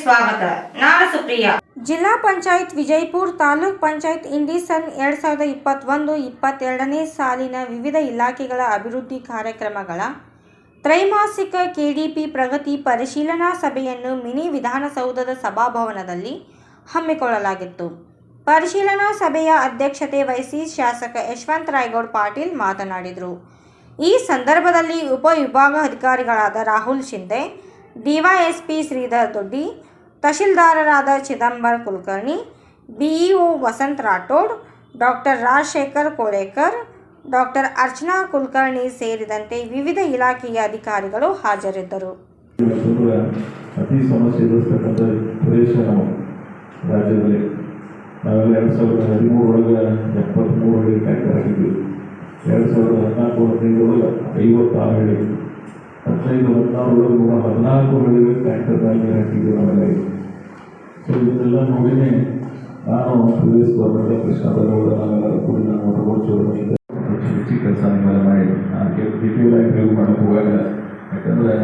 ಸ್ವಾಗತ. ನಾನು ಸುಪ್ರಿಯಾ. ಜಿಲ್ಲಾ ಪಂಚಾಯತ್ ವಿಜಯಪುರ, ತಾಲೂಕ್ ಪಂಚಾಯತ್ ಇಂಡಿ ಸನ್ 2021-22ನೇ ಸಾಲಿನ ವಿವಿಧ ಇಲಾಖೆಗಳ ಅಭಿವೃದ್ಧಿ ಕಾರ್ಯಕ್ರಮಗಳ ತ್ರೈಮಾಸಿಕ ಕೆಡಿಪಿ ಪ್ರಗತಿ ಪರಿಶೀಲನಾ ಸಭೆಯನ್ನು ಮಿನಿ ವಿಧಾನಸೌಧದ ಸಭಾಭವನದಲ್ಲಿ ಹಮ್ಮಿಕೊಳ್ಳಲಾಗಿತ್ತು. ಪರಿಶೀಲನಾ ಸಭೆಯ ಅಧ್ಯಕ್ಷತೆ ವಹಿಸಿ ಶಾಸಕ ಯಶವಂತ ರಾಯಗೌಡ ಪಾಟೀಲ್ ಮಾತನಾಡಿದರು. ಈ ಸಂದರ್ಭದಲ್ಲಿ ಉಪವಿಭಾಗ ಅಧಿಕಾರಿಗಳಾದ ರಾಹುಲ್ ಶಿಂದೆ, ಡಿವೈಎಸ್ಪಿ ಶ್ರೀಧರ್ ದೊಡ್ಡಿ, ತಹಶೀಲ್ದಾರರಾದ ಚಿದಂಬರ ಕುಲಕರ್ಣಿ, ಬಿಇಒ ವಸಂತ ರಾಠೋಡ್, ಡಾಕ್ಟರ್ ರಾಜಶೇಖರ್ ಕೋಳೇಕರ್, ಡಾಕ್ಟರ್ ಅರ್ಚನಾ ಕುಲಕರ್ಣಿ ಸೇರಿದಂತೆ ವಿವಿಧ ಇಲಾಖೆಯ ಅಧಿಕಾರಿಗಳು ಹಾಜರಿದ್ದರು. ಅತಿ ಸಮಸ್ಯೆ ಎದುರಿಸ್ತಕ್ಕಂಥ ಪ್ರದೇಶ ನಾವು ರಾಜ್ಯದಲ್ಲಿ ನಾವೆಲ್ಲ 2013 ಒಳಗೆ 73 ಹಳ್ಳಿ ಟ್ಯಾಂಕರ್ ಹಾಕಿದ್ವಿ. 2014 ಒಳಗೆ 56 ಹಳ್ಳಿ, 15-16 ಒಳಗೆ 114 ಹಳ್ಳಿಗೆ ಟ್ಯಾಂಕರ್ ನೀರು ಹಾಕಿದ್ವಿ ನಾವೆಲ್ಲ. ಸೊ ಇದನ್ನೆಲ್ಲ ನೋಡಿನೇ ನಾನು ಪ್ರದೇಶ ಗೌರ್ಮೆಂಟ್ ಕೃಷ್ಣದಗೌಡ ನಾವೆಲ್ಲರೂ ಕೂಡಿ ನಾನು ಹೊರಗೋಡ್ಸೋದು ಕೆಲಸ ನಿಮ್ಮೆಲ್ಲ ಮಾಡಿ ನಾನು ಡಿಟೇಲ್ ಆಗಿ ರಿವ್ಯೂ ಮಾಡೋಕ್ಕೆ ಹೋಗಲ್ಲ. ಯಾಕಂದರೆ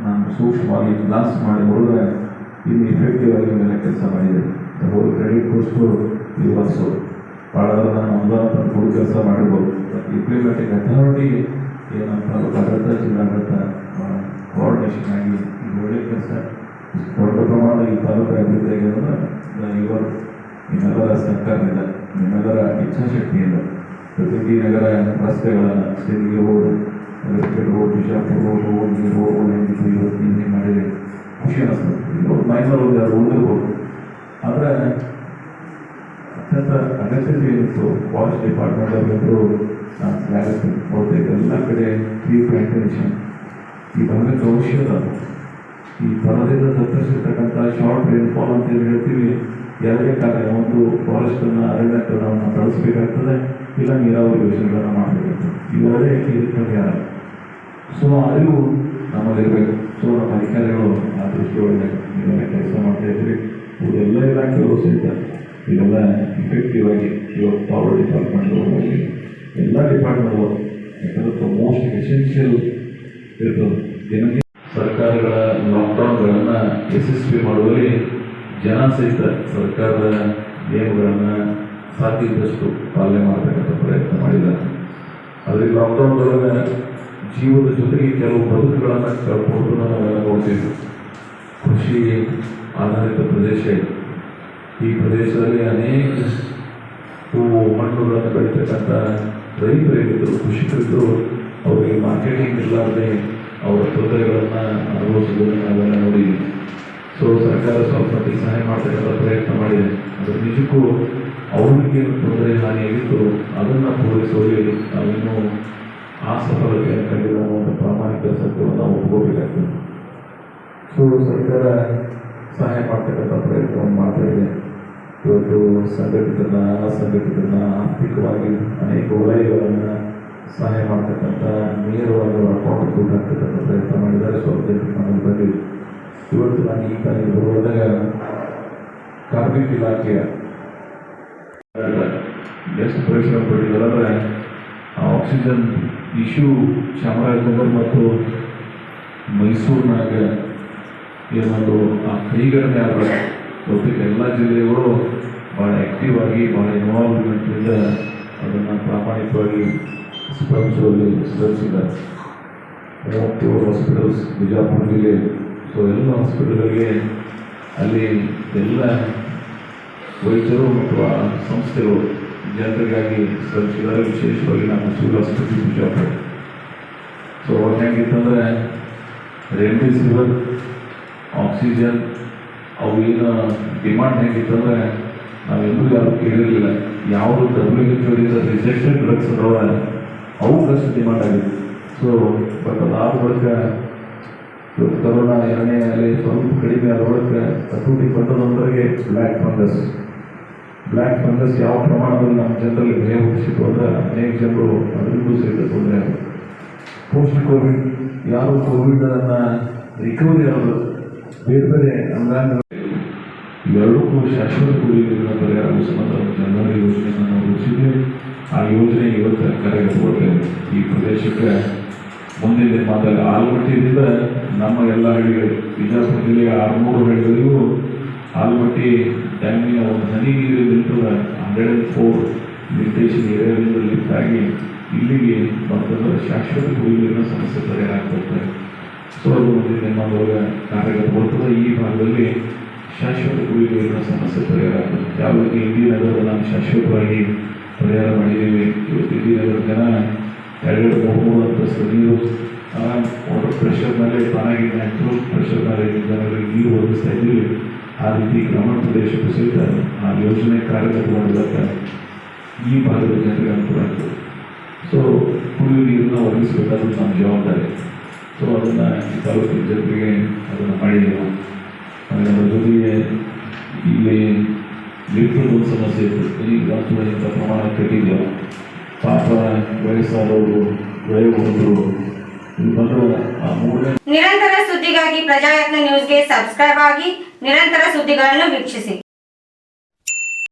ನಾನು ಸೂಕ್ಷ್ಮವಾಗಿ ಗ್ಲಾಸ್ ಮಾಡಿ ನೋಡಿದ್ರೆ ಇನ್ನು ಇಫೆಕ್ಟಿವ್ ಆಗಿ ಮೇಲೆ ಕೆಲಸ ಮಾಡಿದೆ. ಹೋಲ್ ಕ್ರೆಡಿಟ್ ಕೊಟ್ಟು ಈ ವರ್ಷ ಭಾಳ ನಾನು ಒಂದಾದ ಕೂಡ ಕೆಲಸ ಮಾಡಿರ್ಬೋದು. ಇಂಪ್ಲಿಮೆಂಟಿಂಗ್ ಅಥಾರಿಟಿ ಏನಂತ ಆಡಳಿತ ಜಿಲ್ಲಾಡಳಿತ ಕೋಆರ್ಡಿನೇಷನ್ ಆಗಿ ಒಳ್ಳೆ ಕೆಲಸ ದೊಡ್ಡ ಪ್ರಮಾಣದ ಈ ತಾಲೂಕು ಅಭಿವೃದ್ಧಿ ಆಗಿರೋದ್ರೆ ಇವರು ನಿಮ್ಮೆಲ್ಲರ ಸರ್ಕಾರದಿಂದ, ನಿಮ್ಮೆಲ್ಲರ ಇಚ್ಛಾಶಕ್ತಿಯಿಂದ ಪ್ರತಿ ನಗರ ರಸ್ತೆಗಳನ್ನು Sirige road, electric road, Bijapur road, ಹೋಗಿ ರೋಡ್ಗಳು ಇವತ್ತು ಮಾಡಿದೆ. ಖುಷಿ ಅನಿಸ್ತದೆ. ಇದು ಮೈಸೂರು ಯಾರು ಉಳಿದಿರ್ಬೋದು. ಆದರೆ ಅತ್ಯಂತ ಅಗತ್ಯತೆ ಇತ್ತು. ಫಾರೆಸ್ಟ್ ಡಿಪಾರ್ಟ್ಮೆಂಟ್ ಅವರಿಬ್ಬರು ನಾನು ಸ್ಲಾಗತ್ತೆ. ಬಹುತೇಕ ಎಲ್ಲ ಕಡೆ ಟ್ರೀ ಪ್ಲಾಂಟೇಷನ್ ಈ ಭಾಗಕ್ಕೆ ಅವಶ್ಯಕ. ಈ ಬರದಿಂದ ತಪ್ಪಿಸಿರ್ತಕ್ಕಂಥ ಶಾರ್ಟ್ ರೈನ್ಫಾಲ್ ಅಂತ ಏನು ಹೇಳ್ತೀವಿ, ಎರಡೇ ಕಾರ್ಯ. ಒಂದು ಫಾರೆಸ್ಟನ್ನು ಅರಣ್ಯಕ್ಕೆ ನಾವು ಬಳಸಬೇಕಾಗ್ತದೆ, ಇಲ್ಲ ನೀರಾವರಿ ಯೋಜನೆಗಳನ್ನು ಮಾಡಬೇಕಾಗ್ತದೆ. ಇವೆರಡೇ ಇದಕ್ಕೆ ಪರಿಹಾರ. ಸೊ ಅರಿವು ನಮ್ಮಲ್ಲಿರಬೇಕು. ಸೊ ನಮ್ಮ ಅಧಿಕಾರಿಗಳು ಆ ದೃಷ್ಟಿಯೊಳಗೆ ನೀವೆಲ್ಲ ಕೆಲಸ ಮಾಡ್ತಾ ಇದ್ದೀರಿ. ಎಲ್ಲ ಇಲಾಖೆಗಳು ಸಹಿತ ಇದೆಲ್ಲ ಇಫೆಕ್ಟಿವ್ ಆಗಿ ಇವತ್ತು ಪವರ್ ಡಿಪಾರ್ಟ್ಮೆಂಟ್ಗಳಾಗಿ ಎಲ್ಲ ಡಿಪಾರ್ಟ್ಮೆಂಟ್ಗಳು, ಯಾಕಂದ್ರೆ ಮೋಸ್ಟ್ ಎಸೆನ್ಷಿಯಲ್ ಇರ್ತದೆ. ದಿನಕ್ಕೆ ಸರ್ಕಾರಗಳ ಲಾಕ್ಡೌನ್ಗಳನ್ನು ಯಶಸ್ವಿ ಮಾಡುವಲ್ಲಿ ಜನ ಸಹಿತ ಸರ್ಕಾರದ ನಿಯಮಗಳನ್ನು ಸಾಧ್ಯದಷ್ಟು ಪಾಲನೆ ಮಾಡತಕ್ಕಂಥ ಪ್ರಯತ್ನ ಮಾಡಿದ್ದಾರೆ. ಆದರೆ ಲಾಕ್ಡೌನ್ದೊಳಗೆ ಜೀವದ ಜೊತೆಗೆ ಕೆಲವು ಬದುಕುಗಳನ್ನು ಕಳ್ಕೊಳ್ಳೋದನ್ನು ನಾವೆಲ್ಲ ನೋಡ್ತೀವಿ. ಕೃಷಿ ಆಧಾರಿತ ಪ್ರದೇಶ ಇದೆ. ಈ ಪ್ರದೇಶದಲ್ಲಿ ಅನೇಕ ಹೂವು ಹಣ್ಣುಗಳನ್ನು ಬೆಳೀತಕ್ಕಂಥ ರೈತರಿದ್ದರು, ಕೃಷಿಕರಿದ್ದರು. ಅವರಿಗೆ ಮಾರ್ಕೆಟಿಂಗ್ ಇಲ್ಲದೆ ಅವರ ತೊಂದರೆಗಳನ್ನು ಅನುಭವಿಸೋದನ್ನು ನಾವೆಲ್ಲ ನೋಡಿದ್ವಿ. ಸೊ ಸರ್ಕಾರ ಸ್ವಲ್ಪ ಮಟ್ಟಿಗೆ ಸಹಾಯ ಮಾಡ್ತಕ್ಕಂಥ ಪ್ರಯತ್ನ ಮಾಡಿದೆ. ಅದು ನಿಜಕ್ಕೂ ಅವ್ರಿಗೆ ತೊಂದರೆ ಹಾನಿಯಾಗಿತ್ತು. ಅದನ್ನು ಪೂರೈಸುವಲ್ಲಿ ನಾವಿನ್ನೂ ಆ ಸಫಲತೆಯನ್ನು ಕಂಡಿಲ್ಲ ಅನ್ನುವಂಥ ಪ್ರಾಮಾಣಿಕ ಸತ್ಯವನ್ನು ನಾವು ಒಪ್ಕೋಬೇಕಾಗ್ತದೆ. ಸೊ ಸರ್ಕಾರ ಸಹಾಯ ಮಾಡ್ತಕ್ಕಂಥ ಪ್ರಯತ್ನವನ್ನು ಮಾಡ್ತಾ ಇದೆ. ಇವತ್ತು ಸಂಘಟಿತರನ್ನ, ಅಸಂಘಟಿತರನ್ನ ಆರ್ಥಿಕವಾಗಿ ಅನೇಕ ವಲಯಗಳನ್ನು ಸಹಾಯ ಮಾಡ್ತಕ್ಕಂಥ ನೇರವಾಗಿ ಅವರ ಅಕೌಂಟ್ ದುಡ್ಡು ಹಾಕ್ತಕ್ಕಂಥ ಪ್ರಯತ್ನ ಮಾಡಿದ್ದಾರೆ. ಸ್ವಲ್ಪ ನಮ್ಮಲ್ಲಿ ಬಂದಿದೆ. ಇವತ್ತು ನಾನು ಈ ತಾರೀಕು ಬರುವಾಗ ಕಾರ್ಮಿಕ ಇಲಾಖೆಯ ಎಷ್ಟು ಪರಿಶ್ರಮ ಪಟ್ಟಿದ್ದಾರೆ. ಆಕ್ಸಿಜನ್ ಇಶ್ಯೂ ಚಾಮರಾಜನಗರ ಮತ್ತು ಮೈಸೂರಿನಾಗ ಏನೊಂದು ಆ ಕೈಗಡನೆ ಆದ ಬಹುತೇಕ ಎಲ್ಲ ಜಿಲ್ಲೆಗಳು ಭಾಳ ಆ್ಯಕ್ಟಿವ್ ಆಗಿ, ಭಾಳ ಇನ್ವಾಲ್ವ್ಮೆಂಟಿಂದ ಅದನ್ನು ಪ್ರಾಮಾಣಿಕವಾಗಿ ಸ್ಪರ್ಧಿಸುವಲ್ಲಿ ಶ್ರಮಿಸಿದ್ದಾರೆ. 37 ಹಾಸ್ಪಿಟಲ್ಸ್ ಬಿಜಾಪುರ ಜಿಲ್ಲೆ. ಸೊ ಎಲ್ಲ ಹಾಸ್ಪಿಟಲ್ಗಳಿಗೆ ಅಲ್ಲಿ ಎಲ್ಲ ವೈದ್ಯರು ಮತ್ತು ಆ ಸಂಸ್ಥೆಗಳು ಜನರಿಗಾಗಿ ಶ್ರಮಿಸಿದ್ದಾರೆ. ವಿಶೇಷವಾಗಿ ನಮ್ಮ ಸಿವಿಲ್ ಹಾಸ್ಪಿಟಲ್ ಬಿಜಾಪುರ. ಸೊ ಅವ್ರು ಹೆಂಗಿತ್ತಂದರೆ ರೆಮ್ಡಿಸಿವಿರ್, ಆಕ್ಸಿಜನ್ ಅವು ಏನು ಡಿಮಾಂಡ್ ಹೆಂಗಿತ್ತಂದರೆ ನಾವೆಲ್ಲೂ ಯಾರು ಕೇಳಿರಲಿಲ್ಲ. ಯಾವುದು WHO ರಿಜೆಕ್ಟೆಡ್ ಡ್ರಗ್ಸ್ ಅದಾವ ಅವು ಕಷ್ಟ ಡಿಮಾಂಡ್ ಆಗಿದೆ. ಸೊ ಬಟ್ ಅದಾದ ಬಳಿಕ ಇವತ್ತು ಕರೋನಾ ಎರಡನೇ ಅಲೆ ಸ್ವಲ್ಪ ಕಡಿಮೆ ಆದ ಬಳಿಕ ಹತೋಟಿ ಬಂದದೊಂದರಿಗೆ ಬ್ಲ್ಯಾಕ್ ಫಂಗಸ್ ಯಾವ ಪ್ರಮಾಣದಲ್ಲಿ ನಮ್ಮ ಜನರಲ್ಲಿ ಭಯ ಹುಟ್ಟಿಸಿತು ಅಂದರೆ ಅನೇಕ ಜನರು ಅದರಿಂದೂ ಸಹಿತ ತೊಂದರೆ ಆಗಿದೆ. ಪೋಸ್ಟ್ ಕೋವಿಡ್ ಯಾರು ಕೋವಿಡನ್ನು ರಿಕವರಿ ಆಗೋದು ಬೇರೆ ಬೇರೆ ಅಂಗಾಂಗಗಳು ಇವೆರಡಕ್ಕೂ ಶಾಶ್ವತ ಕುಡಿಯುವುದನ್ನು ಪರಿಹಾರ ಸಂಬಂಧ ಜನರ ಯೋಜನೆಯನ್ನು ನಾವು ರೂಪಿಸಿದ್ದೇವೆ. ಆ ಯೋಜನೆ ಇವತ್ತು ಕಾರ್ಯಗತಗೊಳ್ತೇವೆ. ಈ ಪ್ರದೇಶಕ್ಕೆ ಮುಂದಿನ ಮಾತಾಡಿ ಆಲಮಟ್ಟಿಯಿಂದ ನಮ್ಮ ಎಲ್ಲ ಹಳ್ಳಿಗಳು ಬಿಜಾಪುರ ಜಿಲ್ಲೆಯ 600 ಹಳ್ಳಿಗಳಿಗೂ ಆಲಮಟ್ಟಿ ಡ್ಯಾಮಿನ ಒಂದು ಹನಿ ನೀರು ನಿಂತದ 104 ಲಿಮಿಟೇಷನ್ ಏರಿಯಾದಿಂದ ಲಿಫ್ಟ್ ಆಗಿ ಇಲ್ಲಿಗೆ ಬಂತಂದ್ರೆ ಶಾಶ್ವತ ಕುಡಿಯುವ ನೀರಿನ ಸಮಸ್ಯೆ ಪರಿಹಾರ ಆಗ್ತದೆ. ಸೊ ಅದು ಒಂದು ನಮ್ಮೊಳಗೆ ಕಾರ್ಯಗತಗೊಳ್ತದೆ. ಈ ಭಾಗದಲ್ಲಿ ಶಾಶ್ವತ ಕುಡಿಯುವ ನೀರಿನ ಸಮಸ್ಯೆ ಪರಿಹಾರ ಆಗ್ತದೆ. ಯಾವ ರೀತಿ ಇಂಡಿ ನಗರದ ನಾವು ಶಾಶ್ವತವಾಗಿ ಪರಿಹಾರ ಮಾಡಿದ್ದೀವಿ. ಇವತ್ತು ಇಂಡಿ ನಗರದ ಜನ 2-3 ಅಂತಸ್ತು ನೀರು ವಾಟರ್ ಪ್ರೆಷರ್ ಮೇಲೆ ತಾನಾಗಿ ನ್ಯಾಚುರಲ್ ಪ್ರೆಷರ್ ಮೇಲೆ ಜನರಿಗೆ ನೀರು ಒದಗಿಸ್ತಾ ಇದ್ದೀವಿ. ಆ ರೀತಿ ಗ್ರಾಮೀಣ ಪ್ರದೇಶಕ್ಕೂ ಸಹಿತ ಆ ಯೋಜನೆ ಕಾರ್ಯಗತಗೊಳಿಸಿದಾಗ ಈ ಭಾಗದ ಜನರಿಗೆ ಅನುಕೂಲ ಆಗ್ತದೆ. ಸೊ ಕುಡಿಯುವ ನೀರನ್ನು ಒದಗಿಸಬೇಕಾದ್ರೆ ನಮ್ಮ ಜವಾಬ್ದಾರಿ. ಸೊ ಅದನ್ನು ಈ ತಾಲೂಕಿನ ಜನರಿಗೆ ಅದನ್ನು ಮಾಡಿದೆವು. ಆಮೇಲೆ ಅದರ ಜೊತೆಗೆ ಇಲ್ಲಿ ಲಿಫ್ಟದ ಒಂದು ಸಮಸ್ಯೆ ಇತ್ತು. ಈಗ ಇಂಥ ಪ್ರಮಾಣ ಕಟ್ಟಿದ್ದೆವು. ಪಾಪ ವಯಸ್ಸಾದವರು ವಯೋವೃದ್ಧರು ಇಲ್ಲಿ ಬಂದರೂ ಆ ಮೂರನೇ ನಿರಂತರ ಸುದ್ದಿಗಾಗಿ ಪ್ರಜಾಯತ್ನ ನ್ಯೂಸ್ಗೆ ಸಬ್ಸ್ಕ್ರೈಬ್ ಆಗಿ ನಿರಂತರ ಸುದ್ದಿಗಳನ್ನು ವೀಕ್ಷಿಸಿ.